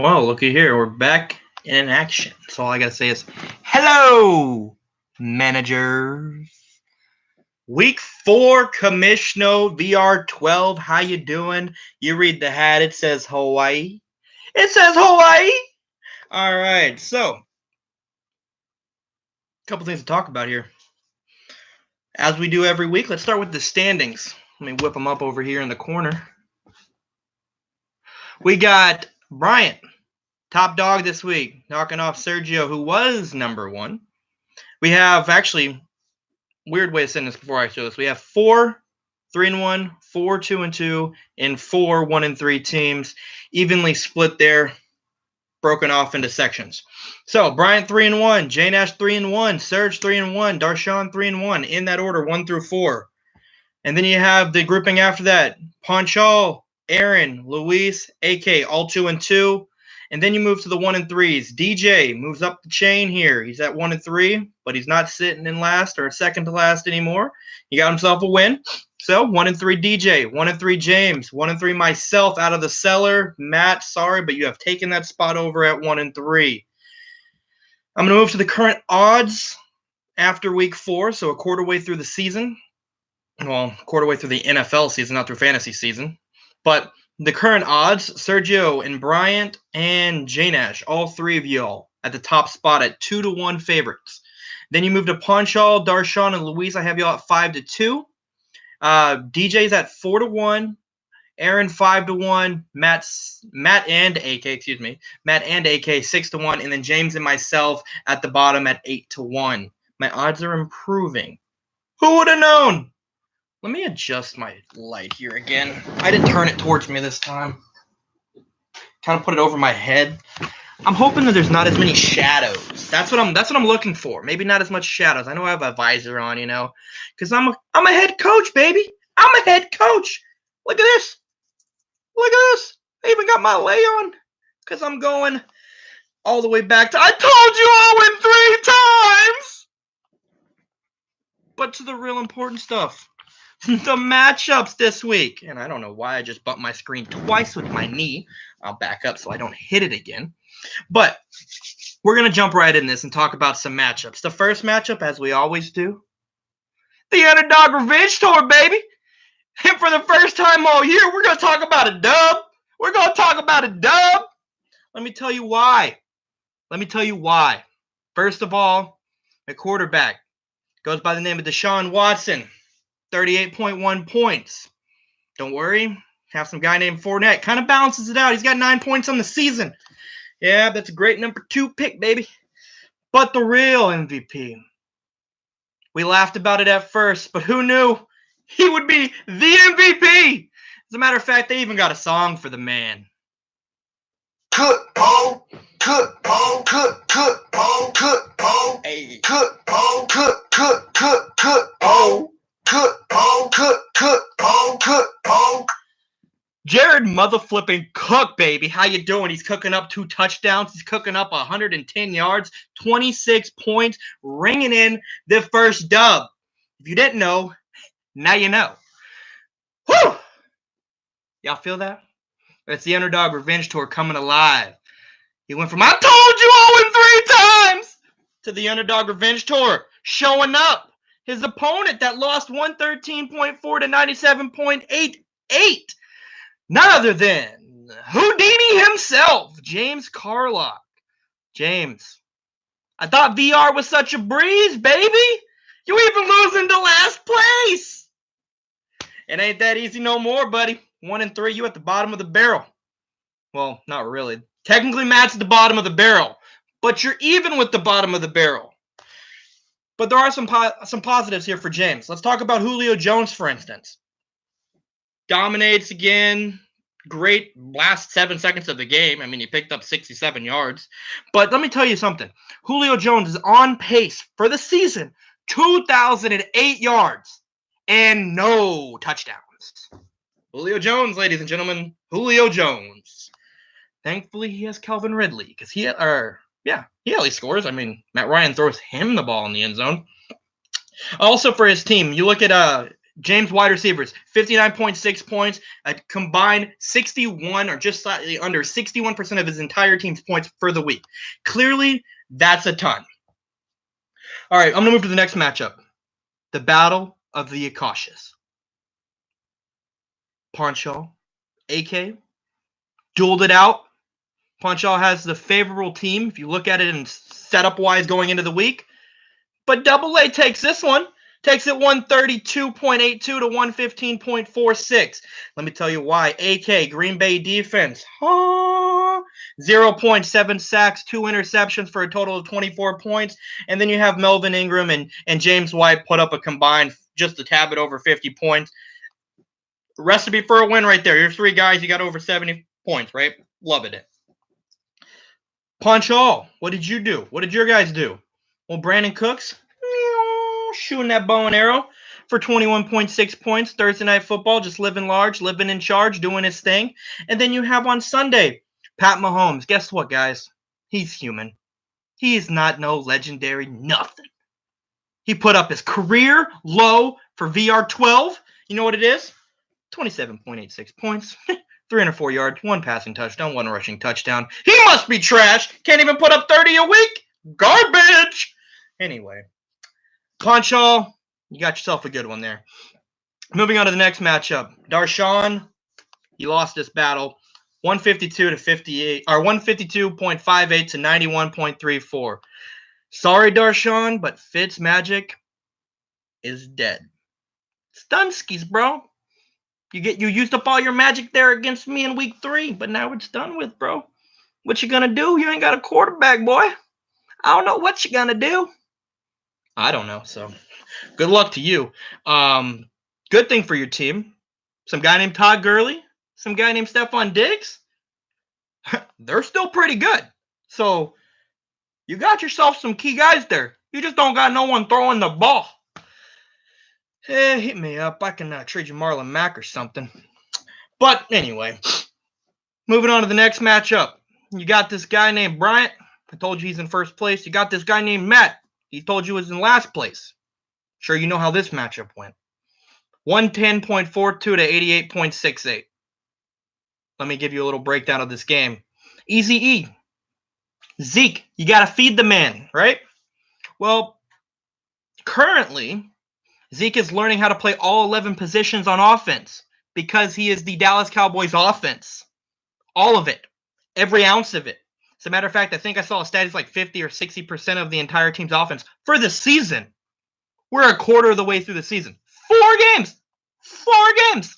Well, looky here. We're back in action. So all I gotta say is, hello, managers. Week 4, Commish VR12. How you doing? You read the hat. It says Hawaii. It says Hawaii. All right. So, a couple things to talk about here. As we do every week, let's start with the standings. Let me whip them up over here in the corner. We got Bryant, top dog this week, knocking off Sergio, who was number 1. We have, actually, weird way of saying this before I show this. We have 4 3-1, 4 2-2, and 4 1-3 teams, evenly split there, broken off into sections. So Bryant 3-1, J Nash 3-1, Serge 3-1, Darshawn 3-1, in that order, 1 through 4. And then you have the grouping after that: Ponchal, Aaron, Luis, AK, all 2-2. And then you move to the 1-3s. DJ moves up the chain here. He's at 1-3, but he's not sitting in last or second to last anymore. He got himself a win. So 1-3 DJ, 1-3 James, 1-3 myself out of the cellar. Matt, sorry, but you have taken that spot over at 1-3. I'm going to move to the current odds after week 4, so a quarter way through the season. Well, quarter way through the NFL season, not through fantasy season. But the current odds: Sergio and Bryant and J Nash, all 3 of y'all at the top spot at 2-1 favorites. Then you move to Ponchal, Darshawn, and Luis. I have y'all at 5-2. DJ's at 4-1. Aaron 5-1. Matt and AK 6-1, and then James and myself at the bottom at 8-1. My odds are improving. Who would have known? Let me adjust my light here again. I didn't turn it towards me this time. Kind of put it over my head. I'm hoping that there's not as many shadows. That's what I'm looking for. Maybe not as much shadows. I know I have a visor on, because I'm a head coach, baby. I'm a head coach. Look at this. Look at this. I even got my lay on, because I'm going all the way back to, I told you all in 3 times. But to the real important stuff. The matchups this week. And I don't know why I just bumped my screen twice with my knee. I'll back up so I don't hit it again. But we're going to jump right in this and talk about some matchups. The first matchup, as we always do, the Underdog Revenge Tour, baby. And for the first time all year, we're going to talk about a dub. We're going to talk about a dub. Let me tell you why. First of all, the quarterback goes by the name of Deshaun Watson. 38.1 points. Don't worry. Have some guy named Fournette. Kind of balances it out. He's got 9 points on the season. Yeah, that's a great number 2 pick, baby. But the real MVP. We laughed about it at first, but who knew he would be the MVP? As a matter of fact, they even got a song for the man. Cook ball, cook ball, cook ball, cook ball, Hey. cook ball, cook ball. Cook ball. Jared mother-flipping Cook, baby. How you doing? He's cooking up 2 touchdowns. He's cooking up 110 yards, 26 points, ringing in the first dub. If you didn't know, now you know. Whew! Y'all feel that? That's the Underdog Revenge Tour coming alive. He went from, I told you all in 3 times, to the Underdog Revenge Tour showing up. His opponent that lost 113.4 to 97.88. None other than Houdini himself, James Carlock. James, I thought VR was such a breeze, baby. You even losing to last place. It ain't that easy no more, buddy. 1-3, you at the bottom of the barrel. Well, not really. Technically, Matt's at the bottom of the barrel, but you're even with the bottom of the barrel. But there are some positives here for James. Let's talk about Julio Jones, for instance. Dominates again. Great last 7 seconds of the game. I mean, he picked up 67 yards. But let me tell you something. Julio Jones is on pace for the season. 2,008 yards and no touchdowns. Julio Jones, ladies and gentlemen. Julio Jones. Thankfully, he has Calvin Ridley, because he at least scores. I mean, Matt Ryan throws him the ball in the end zone. Also for his team, you look at James wide receivers, 59.6 points, a combined 61 or just slightly under 61% of his entire team's points for the week. Clearly, that's a ton. All right, I'm going to move to the next matchup. The Battle of the Akashas. Ponchal, AK, dueled it out. Ponchal has the favorable team, if you look at it in setup-wise going into the week. But Double A takes this one. Takes it 132.82 to 115.46. Let me tell you why. AK, Green Bay defense. 0.7 sacks, 2 interceptions for a total of 24 points. And then you have Melvin Ingram and James White put up a combined just a tad bit over 50 points. Recipe for a win right there. Your 3 guys, you got over 70 points, right? Loving it. Ponchal, what did you do? What did your guys do? Well, Brandon Cooks, shooting that bow and arrow for 21.6 points. Thursday Night Football, just living large, living in charge, doing his thing. And then you have on Sunday, Pat Mahomes. Guess what, guys? He's human. He is not no legendary nothing. He put up his career low for VR12. You know what it is? 27.86 points. 304 yards, 1 passing touchdown, 1 rushing touchdown. He must be trash. Can't even put up 30 a week. Garbage. Anyway, Ponchal, you got yourself a good one there. Moving on to the next matchup. Darshawn, he lost this battle. 152 to 58, or 152.58 to 91.34. Sorry, Darshawn, but Fitz Magic is dead. Stunskis, bro. You used up all your magic there against me in week 3, but now it's done with, bro. What you gonna do? You ain't got a quarterback, boy. I don't know what you gonna do. I don't know, so good luck to you. Good thing for your team. Some guy named Todd Gurley, some guy named Stephon Diggs. They're still pretty good. So you got yourself some key guys there. You just don't got no one throwing the ball. Hit me up. I can trade you Marlon Mack or something. But anyway, moving on to the next matchup. You got this guy named Bryant. I told you he's in first place. You got this guy named Matt. He told you he was in last place. Sure, you know how this matchup went. 110.42 to 88.68. Let me give you a little breakdown of this game. Easy E. Zeke, you got to feed the man, right? Well, currently, Zeke is learning how to play all 11 positions on offense because he is the Dallas Cowboys offense. All of it. Every ounce of it. As a matter of fact, I think I saw a stat is like 50 or 60% of the entire team's offense for the season. We're a quarter of the way through the season. 4 games. 4 games.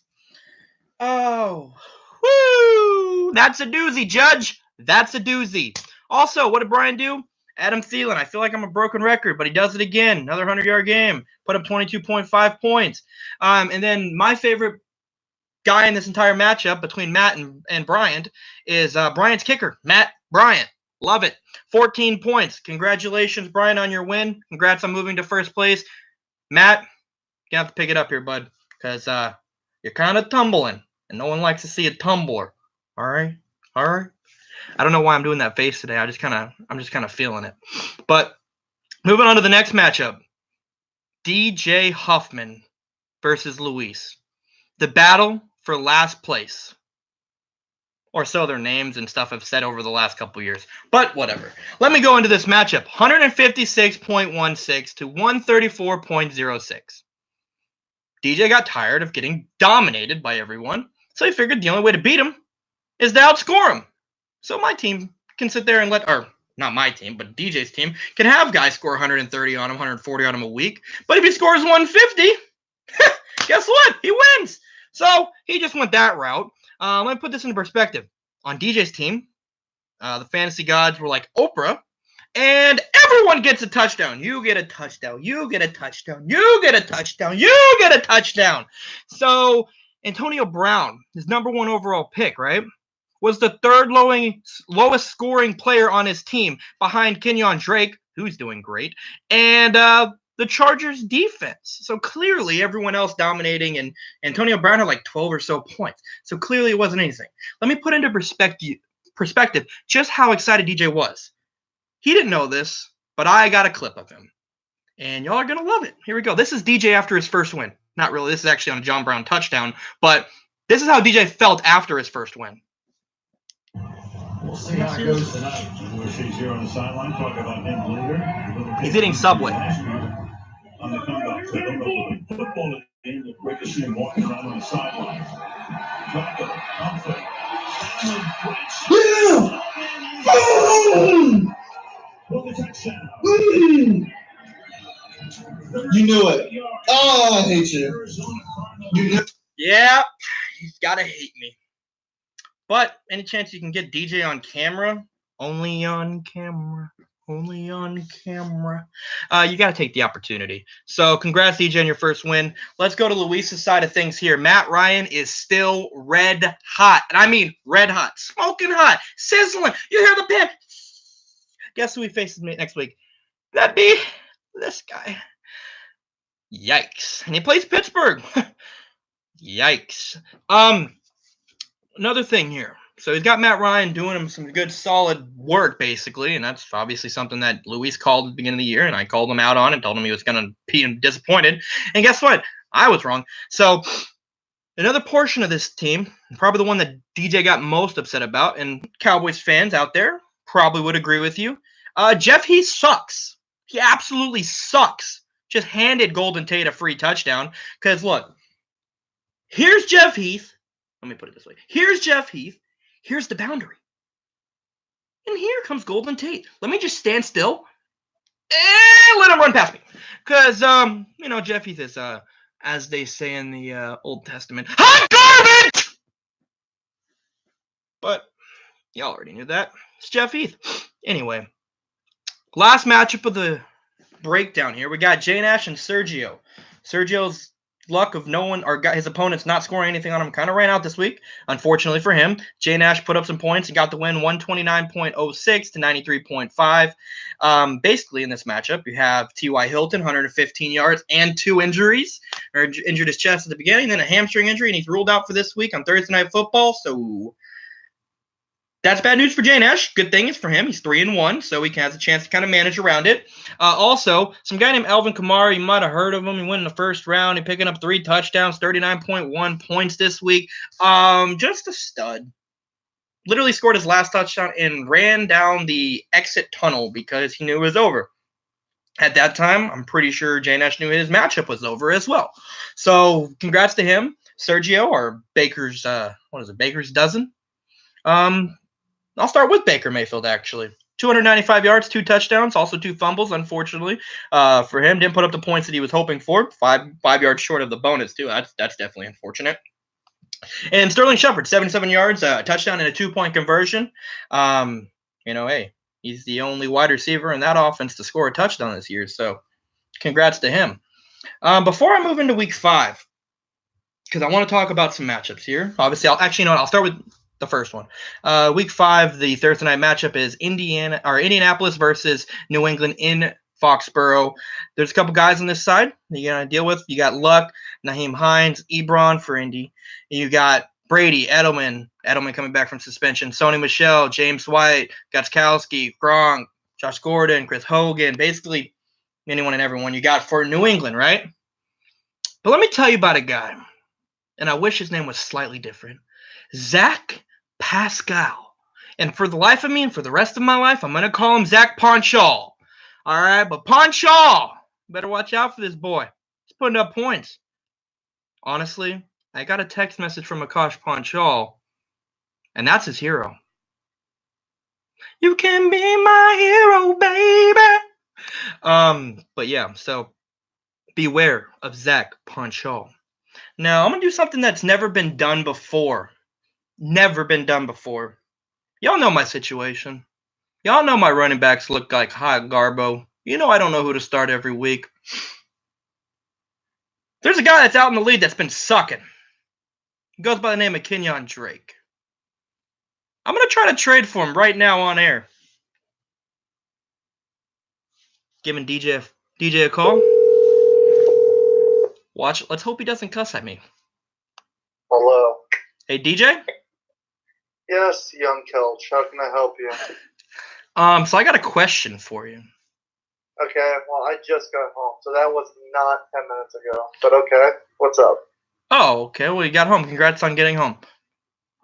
Oh. Woo! That's a doozy, Judge. That's a doozy. Also, what did Brian do? Adam Thielen. I feel like I'm a broken record, but he does it again. Another 100-yard game. Put up 22.5 points. And then my favorite guy in this entire matchup between Matt and Bryant is Bryant's kicker, Matt Bryant. Love it. 14 points. Congratulations, Bryant, on your win. Congrats on moving to first place. Matt, you have to pick it up here, bud, because you're kind of tumbling, and no one likes to see a tumbler. All right? All right? I don't know why I'm doing that face today. I'm just kind of feeling it. But moving on to the next matchup. DJ Huffman versus Luis. The battle for last place. Or so their names and stuff have said over the last couple years. But whatever. Let me go into this matchup. 156.16 to 134.06. DJ got tired of getting dominated by everyone, so he figured the only way to beat him is to outscore him. So my team can sit there and not my team, but DJ's team can have guys score 130 on him, 140 on him a week. But if he scores 150, guess what? He wins. So he just went that route. Let me put this into perspective. On DJ's team, the fantasy gods were like Oprah, and everyone gets a touchdown. You get a touchdown. You get a touchdown. You get a touchdown. You get a touchdown. So Antonio Brown, his number 1 overall pick, right, was the 3rd lowest scoring player on his team behind Kenyon Drake, who's doing great, and the Chargers defense. So clearly everyone else dominating, and Antonio Brown had like 12 or so points. So clearly it wasn't anything. Let me put into perspective just how excited DJ was. He didn't know this, but I got a clip of him. And y'all are going to love it. Here we go. This is DJ after his first win. Not really. This is actually on a John Brown touchdown. But this is how DJ felt after his first win. We'll see how it goes tonight. She's here on the sideline talking about him later. He's eating Subway. On the comeback, so don't know football game. It's great to see him walking around on the sideline. You knew it. Oh, I hate you. You knew. Yeah, he's gotta hate me. But any chance you can get DJ on camera? Only on camera. Only on camera. You got to take the opportunity. So congrats, DJ, on your first win. Let's go to Luis's side of things here. Matt Ryan is still red hot. And I mean red hot. Smoking hot. Sizzling. You hear the pan. Guess who he faces next week? That'd be this guy. Yikes. And he plays Pittsburgh. Yikes. Another thing here. So he's got Matt Ryan doing him some good, solid work, basically, and that's obviously something that Luis called at the beginning of the year, and I called him out on it, told him he was going to be disappointed. And guess what? I was wrong. So another portion of this team, probably the one that DJ got most upset about, and Cowboys fans out there probably would agree with you, Jeff Heath sucks. He absolutely sucks. Just handed Golden Tate a free touchdown. Because, look, here's Jeff Heath. Let me put it this way. Here's Jeff Heath. Here's the boundary. And here comes Golden Tate. Let me just stand still and let him run past me. Because, Jeff Heath is, as they say in the Old Testament, hot garbage! But y'all already knew that. It's Jeff Heath. Anyway, last matchup of the breakdown here. We got Jay Nash and Sergio. Sergio's luck of no one or got his opponents not scoring anything on him kind of ran out this week. Unfortunately for him, Jay Nash put up some points and got the win 129.06 to 93.5. Basically, in this matchup, you have T.Y. Hilton, 115 yards and 2 injuries. Injured his chest at the beginning, then a hamstring injury, and he's ruled out for this week on Thursday Night Football. So that's bad news for Jay Nash. Good thing is for him. He's 3-1, so he has a chance to kind of manage around it. Also, some guy named Alvin Kamara, you might have heard of him. He went in the first round. He's picking up 3 touchdowns, 39.1 points this week. Just a stud. Literally scored his last touchdown and ran down the exit tunnel because he knew it was over. At that time, I'm pretty sure Jay Nash knew his matchup was over as well. So, congrats to him. Sergio, or Baker's, Baker's dozen. I'll start with Baker Mayfield, actually. 295 yards, 2 touchdowns, also 2 fumbles, unfortunately. For him, didn't put up the points that he was hoping for. 5 yards short of the bonus, too. That's definitely unfortunate. And Sterling Shepard, 77 yards, a touchdown, and a 2-point conversion. Hey, he's the only wide receiver in that offense to score a touchdown this year, so congrats to him. Before I move into Week 5, because I want to talk about some matchups here. Obviously, I'll start with the first one. Week 5, the Thursday night matchup is Indianapolis versus New England in Foxborough. There's a couple guys on this side that you got to deal with. You got Luck, Naheem Hines, Ebron for Indy. You got Brady, Edelman coming back from suspension, Sony Michel, James White, Gostkowski, Gronk, Josh Gordon, Chris Hogan, basically anyone and everyone you got for New England, right? But let me tell you about a guy, and I wish his name was slightly different. Zach Pascal. And for the life of me and for the rest of my life, I'm going to call him Zach Ponchal. All right, but Ponchal, better watch out for this boy. He's putting up points. Honestly, I got a text message from Akash Ponchal, and that's his hero. You can be my hero, baby. But yeah, so beware of Zach Ponchal. Now, I'm going to do something that's never been done before. Never been done before. Y'all know my situation. Y'all know my running backs look like hot garbo. You know I don't know who to start every week. There's a guy that's out in the lead that's been sucking. He goes by the name of Kenyon Drake. I'm going to try to trade for him right now on air. Giving DJ a call. Watch. Let's hope he doesn't cuss at me. Hello. Hey, DJ? Yes, young Kelch. How can I help you? So I got a question for you. Okay, well, I just got home, so that was not 10 minutes ago. But okay, What's up? Oh, okay. Well, you got home. Congrats on getting home.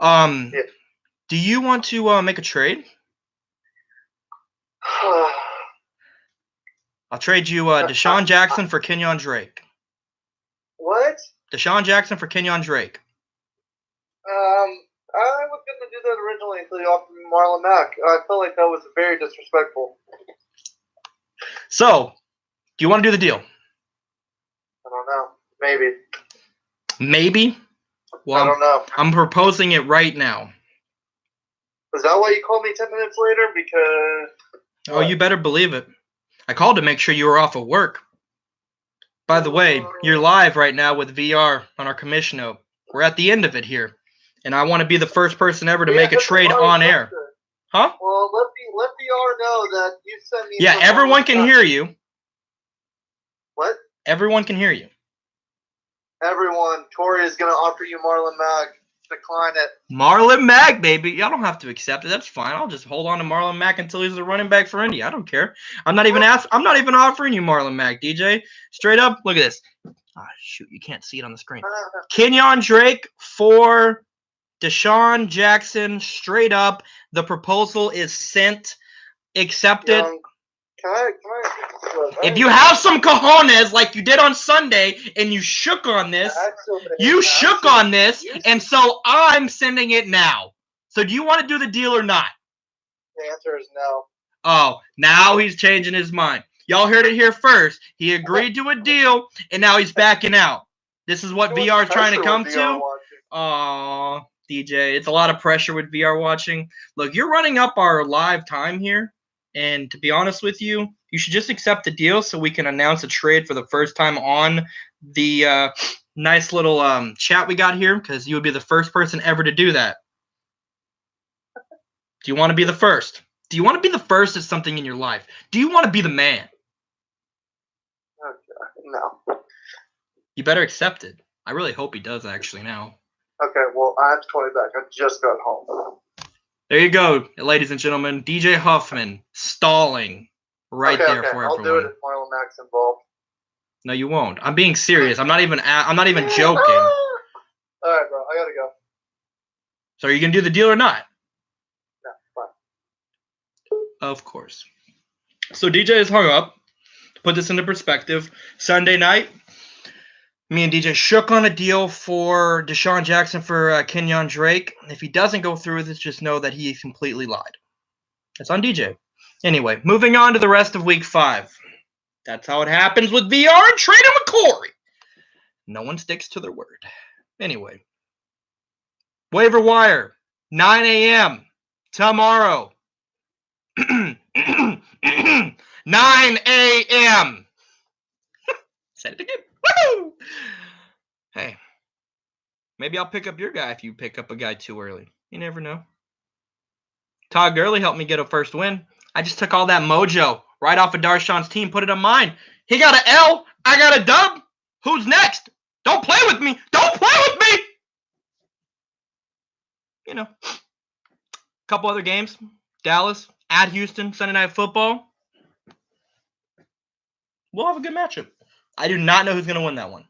Yeah. Do you want to make a trade? I'll trade you Deshaun Jackson for Kenyon Drake. What? Deshaun Jackson for Kenyon Drake. I was going to do that originally until you offered me Marlon Mack. I felt like that was very disrespectful. So, do you want to do the deal? I don't know. Maybe. Maybe? Well, I don't know. I'm proposing it right now. Is that why you called me 10 minutes later? Because... Oh, you better believe it. I called to make sure you were off of work. By the way, you're live right now with VR on our Commish note. We're at the end of it here. And I want to be the first person ever to make a trade on air. Huh? Well, let VR know that you sent me... Yeah, everyone can hear you. What? Everyone can hear you. Everyone, Tori is going to offer you Marlon Mack. Decline it. Marlon Mack, baby. Y'all don't have to accept it. That's fine. I'll just hold on to Marlon Mack until he's the running back for Indy. I don't care. I'm not even offering you Marlon Mack, DJ. Straight up, look at this. Ah, shoot, you can't see it on the screen. Kenyon Drake for Deshaun Jackson. Straight up, the proposal is sent. Accept it. Can I if you have some cojones like you did on Sunday and you shook on this, and so I'm sending it now. So do you want to do the deal or not? The answer is no. Oh, now he's changing his mind. Y'all heard it here first. He agreed to a deal, and now he's backing out. This is what VR is trying to come to. Aw, DJ, it's a lot of pressure with VR watching. Look, you're running up our live time here. And to be honest with you, you should just accept the deal so we can announce a trade for the first time on the nice little chat we got here, because you would be the first person ever to do that. Do you want to be the first? Do you want to be the first at something in your life? Do you want to be the man? No. You better accept it. I really hope he does actually now. Okay, well, I have to call you back. I just got home. There you go, ladies and gentlemen. DJ Huffman stalling right there for everyone. I'll do it if Marlon Mack's involved. No, you won't. I'm being serious. I'm not even joking. All right, bro. I gotta go. So are you gonna do the deal or not? No, fine. Of course. So DJ is hung up. To put this into perspective, Sunday night, me and DJ shook on a deal for Deshaun Jackson for Kenyon Drake. If he doesn't go through with this, just know that he completely lied. That's on DJ. Anyway, moving on to the rest of Week 5. That's how it happens with VR and trading with Corey. No one sticks to their word. Anyway, waiver wire, 9 a.m. tomorrow. 9 a.m. Said it again. Woo! Hey, maybe I'll pick up your guy if you pick up a guy too early. You never know. Todd Gurley helped me get a first win. I just took all that mojo right off of Darshawn's team, put it on mine. He got an L. I got a dub. Who's next? Don't play with me. Don't play with me. You know, a couple other games. Dallas at Houston, Sunday Night Football. We'll have a good matchup. I do not know who's going to win that one.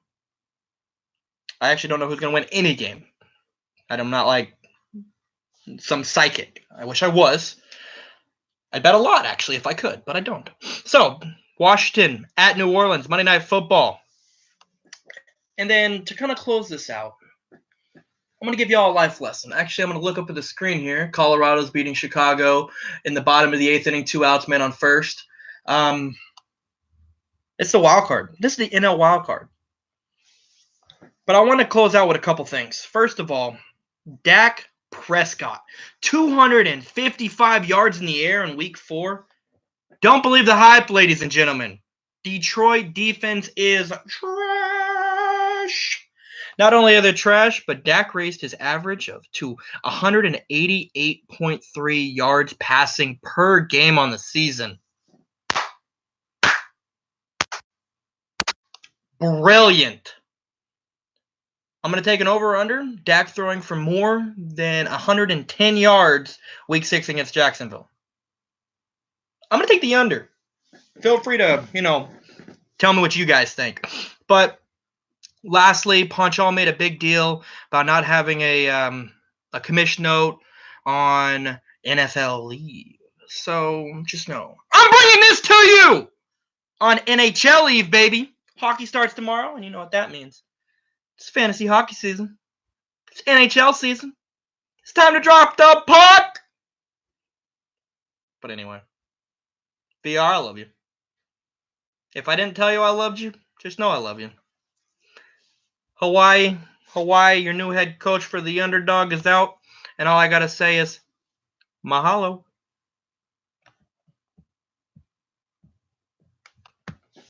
I actually don't know who's going to win any game. I'm not like some psychic. I wish I was. I'd bet a lot, actually, if I could, but I don't. So, Washington at New Orleans, Monday Night Football. And then to kind of close this out, I'm going to give you all a life lesson. Actually, I'm going to look up at the screen here. Colorado's beating Chicago in the bottom of the 8th inning, 2 outs, man on first. It's the wild card. This is the NL wild card. But I want to close out with a couple things. First of all, Dak Prescott, 255 yards in the air in Week 4. Don't believe the hype, ladies and gentlemen. Detroit defense is trash. Not only are they trash, but Dak raised his average to 188.3 yards passing per game on the season. Brilliant. I'm going to take an over-under. Dak throwing for more than 110 yards Week 6 against Jacksonville. I'm going to take the under. Feel free to, tell me what you guys think. But Lastly, Ponchal made a big deal about not having a commission note on NFL leave. So just know, I'm bringing this to you on NHL leave, baby. Hockey starts tomorrow, and you know what that means. It's fantasy hockey season. It's NHL season. It's time to drop the puck. But anyway, VR, I love you. If I didn't tell you I loved you, just know I love you. Hawaii, your new head coach for the Underdog is out, and all I gotta say is mahalo.